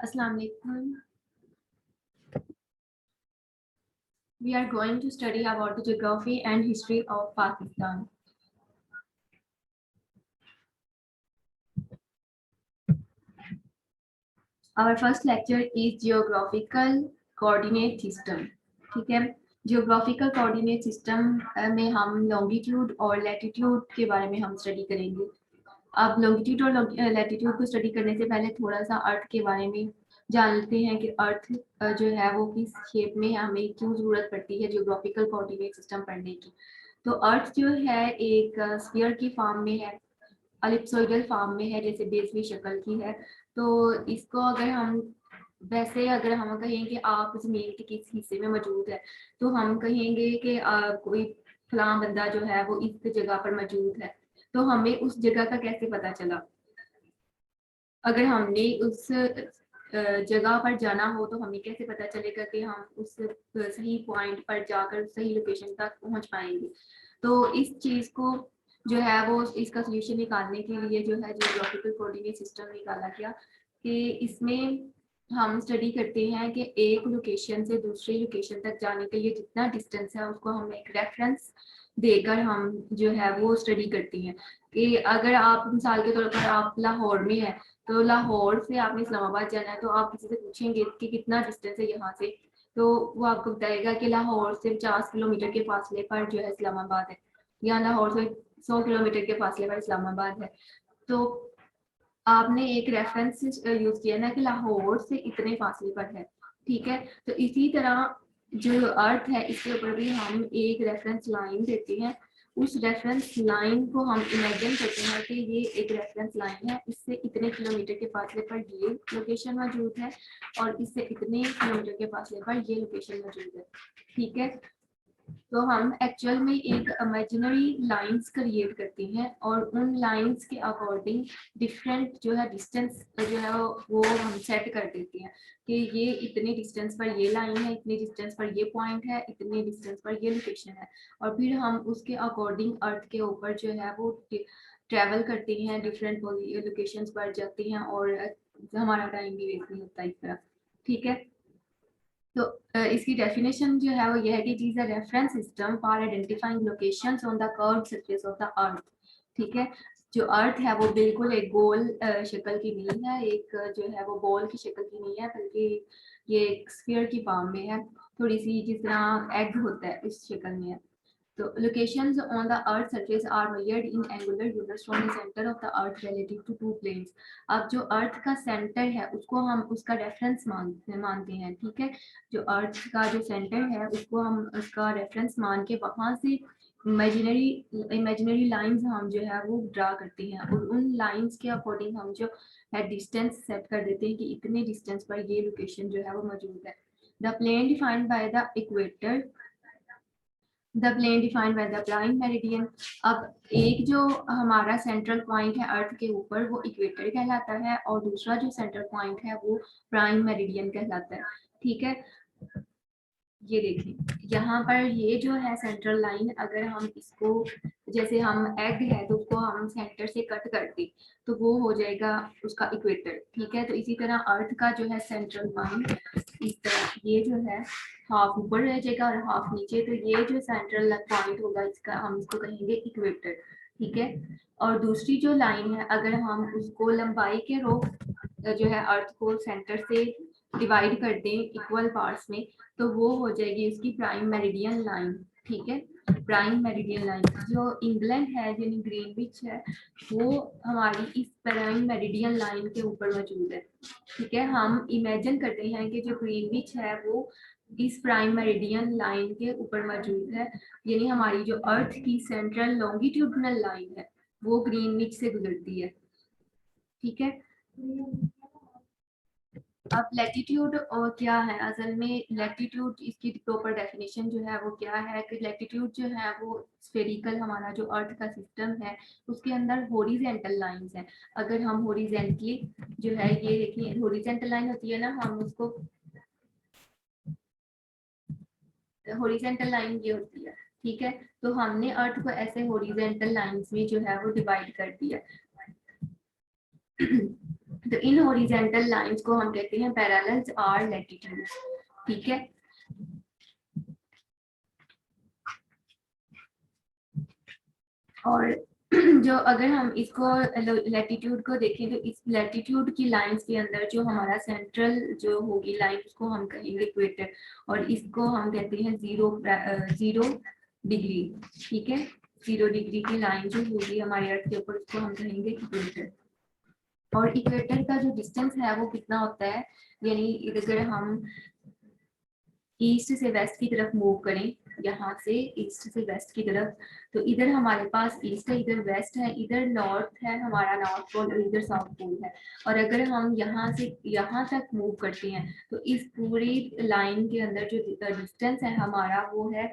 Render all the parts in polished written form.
Assalamu alaikum. We are going to study about the geography and history of Pakistan. Our first lecture is geographical coordinate system. ठीक है, geographical coordinate system में हम longitude और latitude के बारे में हम स्टडी करेंगे। अब लॉन्गिट्यूड और लैटिट्यूड को स्टडी करने से पहले थोड़ा सा अर्थ के बारे में जानते हैं कि अर्थ जो है वो किस शेप में हमें क्यों जरूरत पड़ती है जियोग्राफिकल कोऑर्डिनेट सिस्टम पढ़ने की। तो अर्थ जो है एक स्फीयर की फॉर्म में है, एलिप्सोइडल फॉर्म में है, जैसे बेसवी शक्ल की है। तो इसको अगर हम कहें कि आप जमीन के किस हिस्से में मौजूद है, तो हम कहेंगे कि कोई फलां बंदा जो है वो इस जगह पर मौजूद है। तो हमें उस जगह का कैसे पता चला? अगर हमने उस जगह पर जाना हो तो हमें कैसे पता चलेगा कि हम उस सही पॉइंट पर जाकर सही लोकेशन तक पहुंच पाएंगे? तो इस चीज को जो है वो इसका सोल्यूशन निकालने के लिए जो है जियोग्राफिकल कोऑर्डिनेट सिस्टम निकाला गया कि इसमें हम स्टडी करते हैं कि एक लोकेशन से दूसरी लोकेशन तक जाने के लिए जितना डिस्टेंस है उसको हम एक रेफरेंस देकर हम जो है वो स्टडी करते हैं। कि अगर आप मिसाल के तौर पर आप लाहौर में है, तो लाहौर से आपने इस्लामाबाद जाना है, तो आप किसी से पूछेंगे कि कितना डिस्टेंस है यहाँ से, तो वो आपको बताएगा कि लाहौर से 50 किलोमीटर के फासले पर जो है इस्लामाबाद है, या लाहौर से 100 किलोमीटर के फासले पर इस्लामाबाद है। तो आपने एक रेफरेंस यूज किया ना कि लाहौर से इतने फासले पर है, ठीक है। तो इसी तरह जो अर्थ है इसके ऊपर भी हम एक रेफरेंस लाइन देते हैं। उस रेफरेंस लाइन को हम इमेजिन करते हैं कि ये एक रेफरेंस लाइन है, इससे इतने किलोमीटर के फासले पर ये लोकेशन मौजूद है और इससे इतने किलोमीटर के फासले पर ये लोकेशन मौजूद है, ठीक है। तो हम एक्चुअल में एक इमेजिनरी लाइंस क्रिएट करते हैं और उन लाइंस के अकॉर्डिंग डिफरेंट जो है डिस्टेंस जो है वो हम सेट कर देते हैं कि ये इतने डिस्टेंस पर ये लाइन है, इतने डिस्टेंस पर ये पॉइंट है, इतने डिस्टेंस पर ये लोकेशन है। और फिर हम उसके अकॉर्डिंग अर्थ के ऊपर जो है वो ट्रेवल करते हैं, डिफरेंट लोकेशंस पर जाते हैं और हमारा टाइम भी वेस्ट नहीं होता इस तरह, ठीक है। तो इसकी डेफिनेशन जो है वो ये है कि it is a reference system for identifying locations on the curved surface of the earth, ठीक है। जो अर्थ है वो बिल्कुल एक गोल शक्ल की नहीं है, एक जो है वो बॉल की शक्ल की नहीं है, बल्कि ये एक स्फीयर की फॉर्म में है, थोड़ी सी जिस तरह एग होता है इस शक्ल में है। So locations on the Earth surface are measured in angular units from the center of the Earth relative to two planes. अब जो अर्थ का सेंटर है उसको हम उसका रेफरेंस मानते हैं, ठीक है। जो अर्थ का जो सेंटर है उसको हम उसका रेफरेंस मान के वहां से इमेजिनरी लाइंस हम जो है वो ड्रा करते हैं और उन लाइंस के अकॉर्डिंग हम जो है डिस्टेंस सेट कर देते हैं कि इतने डिस्टेंस पर ये लोकेशन जो है वो मौजूद है। The plane defined by the equator, the plane defined by the prime meridian. अब एक जो हमारा सेंट्रल पॉइंट है अर्थ के ऊपर वो इक्वेटर कहलाता है और दूसरा जो सेंट्रल पॉइंट है वो प्राइम मेरिडियन कहलाता है, ठीक है। ये देखिए यहाँ पर ये जो है सेंट्रल लाइन, अगर हम इसको जैसे हम एग है तो उसको हम सेंटर से कट करते तो वो हो जाएगा उसका इक्वेटर, ठीक है। तो इसी तरह अर्थ का जो है सेंट्रल लाइन इस तरह ये जो है हाफ ऊपर रह जाएगा और हाफ नीचे, तो ये जो सेंट्रल पॉइंट होगा इसका हम इसको कहेंगे इक्वेटर, ठीक है। और दूसरी जो लाइन है अगर हम उसको लंबाई के रोक जो है अर्थ को सेंटर से डिवाइड कर दें इक्वल पार्ट्स में, तो वो हो जाएगी उसकी प्राइम मेरिडियन लाइन, ठीक है। प्राइम मेरिडियन लाइन जो इंग्लैंड है यानी ग्रीनविच है वो हमारी इस प्राइम मेरिडियन लाइन के ऊपर मौजूद है, ठीक है। हम इमेजिन करते हैं कि जो ग्रीनविच है वो इस प्राइम मेरिडियन लाइन के ऊपर मौजूद है, यानी हमारी जो अर्थ की सेंट्रल लॉन्गिट्यूडनल लाइन है वो ग्रीनविच से गुजरती है, ठीक है। अब लैटिट्यूड और क्या है असल में, लैटिट्यूड इसकी प्रॉपर डेफिनेशन जो है वो क्या है कि लैटिट्यूड जो है वो स्फेरिकल हमारा जो अर्थ का सिस्टम है उसके अंदर हॉरिजेंटल लाइंस है। अगर हम हॉरिजेंटली जो है ये देखिए हॉरिजेंटल लाइन होती है ना, हम उसको हॉरिजेंटल लाइन ये होती है, ठीक है। तो हमने अर्थ को ऐसे हॉरिजेंटल लाइंस में जो है वो डिवाइड कर दिया तो इन हॉरिजेंटल लाइंस को हम कहते हैं पैरेलल्स और लैटिट्यूड, ठीक है। और जो अगर हम इसको लैटिट्यूड को देखें तो इस लैटिट्यूड की लाइंस के अंदर जो हमारा सेंट्रल जो होगी लाइन उसको हम कहेंगे इक्वेटर, और इसको हम कहते हैं 0 डिग्री, ठीक है। 0 डिग्री की लाइन जो होगी हमारे अर्थ के ऊपर उसको हम कहेंगे इक्वेटर। और इक्वेटर का जो डिस्टेंस है वो कितना होता है, यानी अगर हम ईस्ट से वेस्ट की तरफ मूव करें, यहाँ से ईस्ट से वेस्ट की तरफ, तो इधर हमारे पास ईस्ट है, इधर वेस्ट है, इधर नॉर्थ है हमारा नॉर्थ पोल और इधर साउथ पोल है। और अगर हम यहाँ से यहाँ तक मूव करते हैं तो इस पूरी लाइन के अंदर जो डिस्टेंस है हमारा वो है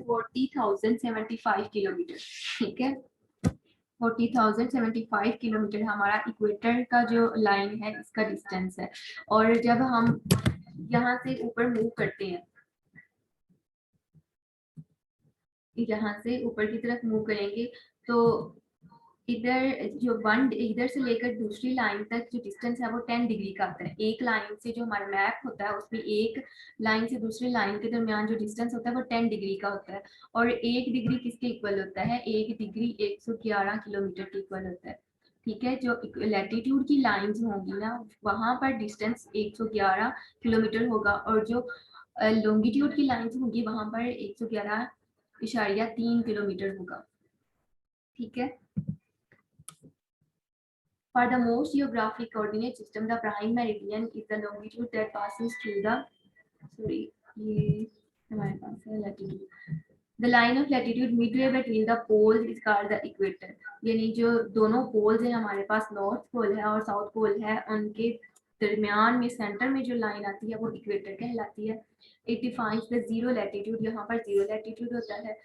40,075 किलोमीटर, ठीक है। 40,075 किलोमीटर हमारा इक्वेटर का जो लाइन है इसका डिस्टेंस है। और जब हम यहाँ से ऊपर मूव करते हैं, यहाँ से ऊपर की तरफ मूव करेंगे तो इधर जो वन इधर से लेकर दूसरी लाइन तक जो डिस्टेंस है वो 10 डिग्री का आता है। एक लाइन से जो हमारा मैप होता है उसमें एक लाइन से दूसरी लाइन के दरमियान जो डिस्टेंस होता है वो 10 डिग्री का होता है। और 1 डिग्री किसके इक्वल होता है, 1 डिग्री 111 किलोमीटर के इक्वल होता है, ठीक है। जो लैटिट्यूड की लाइंस होंगी ना वहां पर डिस्टेंस 111 किलोमीटर होगा, और जो लॉन्गिट्यूड की लाइंस होंगी वहां पर 111.3 किलोमीटर होगा, ठीक है। For the most geographic coordinate system, the prime meridian is the longitude that passes through the ये हमारे पास है latitude. The line of latitude midway between the poles is called the equator. यानी जो दोनों पोल्स हैं हमारे पास नॉर्थ पोल है और साउथ पोल है, उनके दरमियान में सेंटर में जो लाइन आती है वो इक्वेटर कहलाती है। It defines the zero latitude, यहाँ पर जीरो लैटिट्यूड होता है,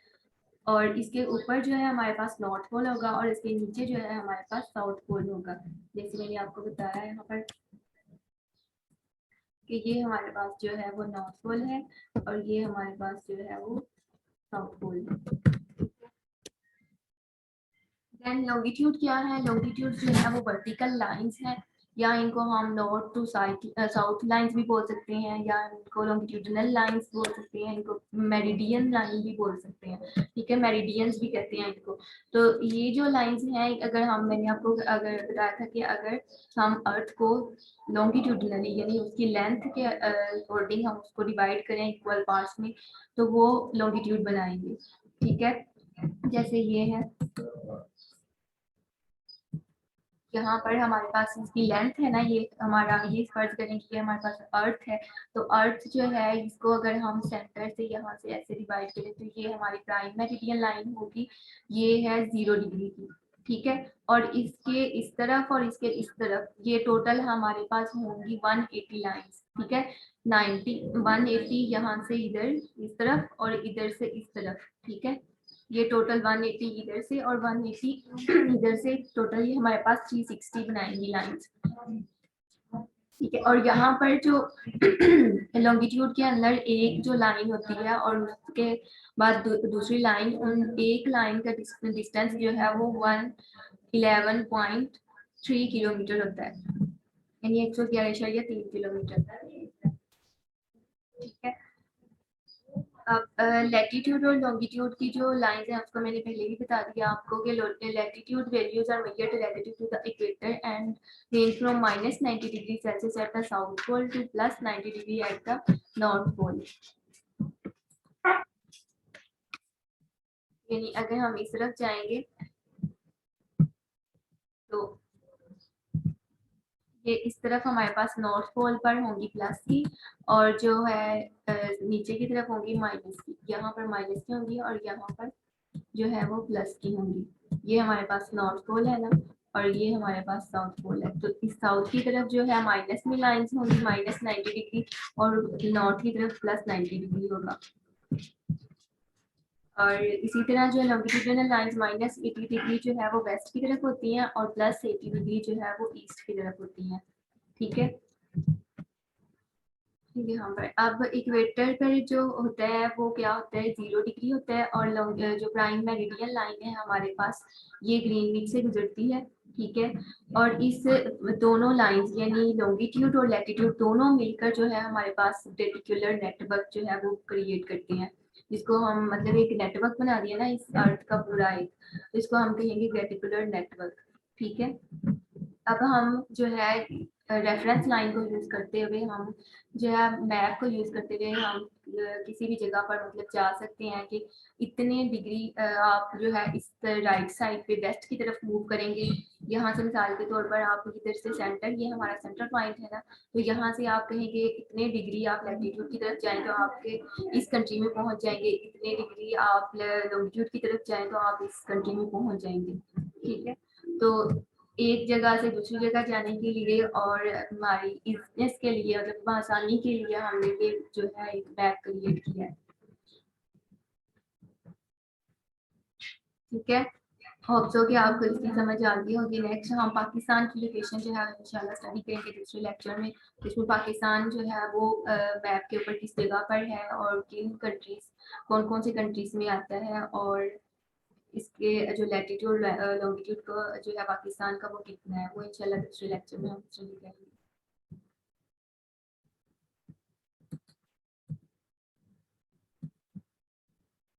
और इसके ऊपर जो है हमारे पास नॉर्थ पोल होगा और इसके नीचे जो है हमारे पास साउथ पोल होगा। जैसे मैंने आपको बताया यहाँ पर कि ये हमारे पास जो है वो नॉर्थ पोल है और ये हमारे पास जो है वो साउथ पोल है। देन लॉन्गिट्यूड क्या है, लॉन्गिट्यूड जो है वो वर्टिकल लाइंस है, या इनको हम नॉर्थ टू साउथ लाइंस भी बोल सकते हैं, या इनको लॉन्गिट्यूडनल लाइंस बोल सकते हैं, इनको मेरिडियन लाइन भी बोल सकते हैं, ठीक है। मेरिडियंस भी कहते हैं इनको। तो ये जो लाइंस हैं अगर हम मैंने आपको अगर बताया था कि अगर हम अर्थ को लॉन्गिट्यूडनली यानी उसकी लेंथ के अकॉर्डिंग हम उसको डिवाइड करें इक्वल पार्ट्स में तो वो लॉन्गिट्यूड बनाएंगे, ठीक है। जैसे ये है, यहाँ पर हमारे पास इसकी लेंथ है ना, ये हमारा ये फर्ज करें कि हमारे पास अर्थ है, तो अर्थ जो है इसको अगर हम सेंटर से यहाँ से ऐसे डिवाइड करें तो ये हमारी प्राइम मेरिडियन लाइन होगी, ये है 0 डिग्री की, ठीक है। और इसके इस तरफ और इसके इस तरफ ये टोटल हमारे पास होंगी 180 लाइंस, ठीक है। 180 यहाँ से इधर इस तरफ और इधर से इस तरफ, ठीक है। ये टोटल 180 इधर से और 180 इधर से, टोटल ये हमारे पास 360 बनाएंगी लाइंस, ठीक है। और यहाँ पर जो लॉन्गिट्यूड के अंदर एक जो लाइन होती है और उसके बाद दूसरी लाइन, उन एक लाइन का डिस्टेंस जो है वो 111.3 किलोमीटर होता है, यानी 111.3 किलोमीटर, ठीक है। अब लैटिट्यूड और लॉन्गिट्यूड की जो लाइंस हैं उसको मैंने पहले भी बता दिया आपको कि latitude values are measured relative to the equator and range from -90 degree Celsius at the South Pole to +90 degree at the North Pole. यानी अगर हम इस तरफ जाएंगे तो ये इस तरफ हमारे पास नॉर्थ पोल पर होंगी प्लस की, और जो है नीचे की तरफ होंगी माइनस की, यहाँ पर माइनस की होंगी और यहाँ पर जो है वो प्लस की होंगी। ये हमारे पास नॉर्थ पोल है ना, और ये हमारे पास साउथ पोल है, तो इस साउथ की तरफ जो है माइनस में लाइंस होंगी -90 डिग्री और नॉर्थ की तरफ +90 डिग्री होगा। और इसी तरह जो लॉन्गिट्यूडिनल लाइंस -80 डिग्री जो है वो वेस्ट की तरफ होती हैं और +80 डिग्री जो है वो ईस्ट की तरफ होती हैं, ठीक है। यहाँ पर अब इक्वेटर पर जो होता है वो क्या होता है, 0 डिग्री होता है, और जो प्राइम मेरिडियन लाइन है हमारे पास ये ग्रीनविच से गुजरती है, ठीक है। और इस दोनों लाइंस यानी लॉन्गिट्यूड और लैटिट्यूड दोनों मिलकर जो है हमारे पास रेटिकुलर नेटवर्क जो है वो क्रिएट करते हैं, जिसको हम मतलब एक नेटवर्क बना दिया ना इस अर्थ का पूरा एक, तो इसको हम कहेंगे रेटिकुलर नेटवर्क। ठीक है। अब हम जो है रेफरेंस लाइन को यूज करते हुए हम जो है मैप को यूज करते हुए हम किसी भी जगह पर मतलब जा सकते हैं कि इतने डिग्री आप जो है इस राइट साइड पे वेस्ट की तरफ मूव करेंगे। यहाँ से मिसाल के तौर पर आप इधर से सेंटर, ये हमारा सेंटर पॉइंट है ना, तो यहाँ से आप कहेंगे इतने डिग्री आप लैटिट्यूड की तरफ जाएं तो आपके इस कंट्री में पहुंच जाएंगे, इतने डिग्री आप लॉन्गिट्यूड की तरफ जाएं तो आप इस कंट्री में पहुंच जाएंगे। ठीक है। तो एक जगह से दूसरी जगह जाने के लिए और हमारी इजीनेस के लिए मतलब आसानी के लिए हमने ये जो है एक मैप क्रिएट किया है। ठीक है। होप सो कि आपको इसकी समझ आ गई होगी। नेक्स्ट हम पाकिस्तान की लोकेशन जो है इंशाल्लाह स्टडी करेंगे दूसरे लेक्चर में, जिसमें पाकिस्तान जो है वो मैप के ऊपर किस जगह पर है और किन कंट्रीज कौन कौन सी कंट्रीज में आता है, और इसके जो लैटिट्यूड लॉन्गिट्यूड का जो है पाकिस्तान का वो कितना है, वो इंशाल्लाह दूसरे लेक्चर में हम स्टडी करेंगे।